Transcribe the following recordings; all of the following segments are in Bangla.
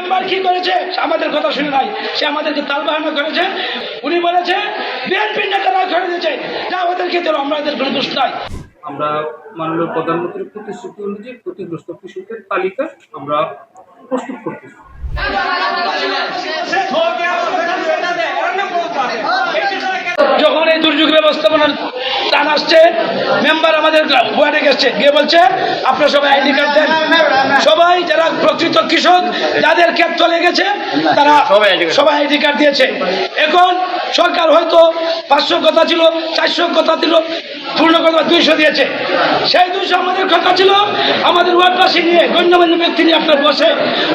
মেম্বার কি করেছে আমাদের কথা শুনে নাই, সে আমাদেরকে তালবাহানা করেছে। উনি বলেছে বিএনপি নেতারা করে দিয়েছে, যা ওদেরকে দিল, আমাদের কোনো দোষ নাই। আমরা মাননীয় প্রধানমন্ত্রীর প্রতিশ্রুতি অনুযায়ী ক্ষতিগ্রস্ত কৃষকের তালিকা আমরা প্রস্তুত করতেছি। যখন এই দুর্যোগ ব্যবস্থাপনার টান আসছে, মেম্বার আমাদের ওয়ার্ডে গেছে, গিয়ে বলছে আপনারা সবাই আইডি কার্ড দেন। সবাই যারা প্রকৃত কৃষক, যাদের ক্ষেত চলে গেছে, তারা সবাই আইডি কার্ড দিয়েছে। এখন সরকার হয়তো 500 কথা ছিল, 400 কথা ছিল, পূর্ণ কথা 200 দিয়েছে। সেই 200 আমাদের কথা ছিল আমাদের ওয়ার্ডবাসী নিয়ে, গণ্যমান্য ব্যক্তি নিয়ে আপনার বসে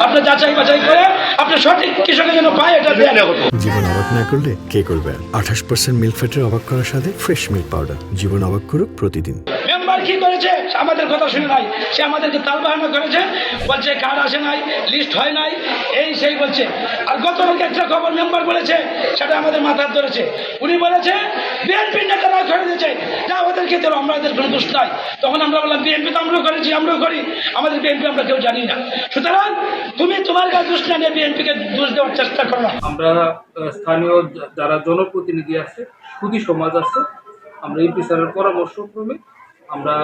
আপনার যাচাই বাছাই করে আপনার সঠিক কৃষকের জন্য পায় এটা দেন। জীবন অবাক না করলে কে করবে? 28% মিল্ক ফ্যাটের অবাক করার সাথে ফ্রেশ মিল্ক পাউডার। জীবন অবাক করুক প্রতিদিন। মেম্বার কি করেছে আমাদের কথা শুনে নাই, সে আমাদেরকে তালবাহানা করেছে, বলছে কার্ড আসে নাই, লিস্ট হয় নাই, এই সেই বলছে। আর গতকালকে একটা খবর মেম্বার বলেছে, সেটা আমাদের মাথার ধরেছে। উনি বলেছে বিএনপি নেতারা করে দিয়েছে, যা ওদেরকে দিল, আমাদের কোনো দোষ নাই। তখন আমরা বললাম বিএনপি তো আমরাও করেছি, আমরাও করি, আমাদের বিএনপি আমরা কেউ জানি না। সুতরাং তুমি তোমার কাছে দোষ না নিয়ে বিএনপিকে দোষ দেওয়ার চেষ্টা করো না। আমরা স্থানীয় যারা জনপ্রতিনিধি আছে, সুধী সমাজ আছে, আমরা এমপি স্যারের পরামর্শক্রমে আমরা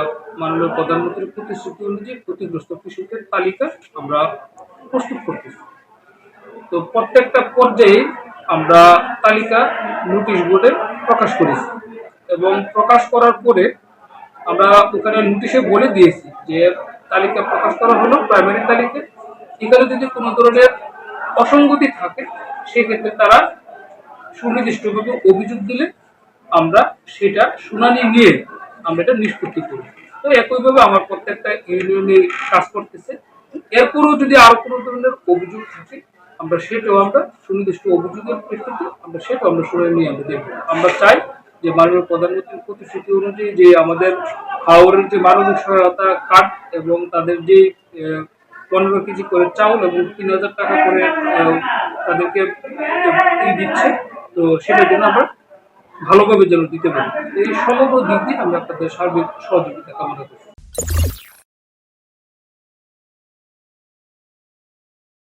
মাননীয় প্রধানমন্ত্রীর প্রতিশ্রুতি অনুযায়ী ক্ষতিগ্রস্ত কৃষকের তালিকা আমরা প্রস্তুত করতেছি। তো প্রত্যেকটা পর্যায়ে আমরা তালিকা নোটিশ বোর্ডে প্রকাশ করেছি এবং প্রকাশ করার পরে আমরা ওখানে নোটিশে বলে দিয়েছি যে তালিকা প্রকাশ করা হলো প্রাইমারি তালিকা। এখানে যদি কোনো ধরনের অসঙ্গতি থাকে সেক্ষেত্রে তারা সুনির্দিষ্টভাবে অভিযোগ দিলে আমরা সেটা শুনানি নিয়ে আমরা এটা নিষ্পত্তি করি। তো একইভাবে আমার প্রত্যেকটা ইউনিয়নে কাজ করতেছে। এরপরেও যদি আরো কোনো ধরনের অভিযোগ থাকে আমরা সেটাও আমরা সুনির্দিষ্ট অভিযোগের প্রেক্ষিতে আমরা সেটাও আমরা শুনানি নিয়ে আমরা দেখব। আমরা চাই যে মাননীয় প্রধানমন্ত্রীর প্রতিশ্রুতি অনুযায়ী যে আমাদের হাওড়ের যে মানবিক সহায়তা কার্ড এবং তাদের যে 15 কেজি করে চাউল এবং 3000 টাকা করে তাদেরকে দিচ্ছে, তো সেটার জন্য আমরা ভালোভাবে যেন দিতে পারি। এই সমগ্র দিক দিয়ে আমরা আপনাদের সার্বিক সহযোগিতা কামনা করছি।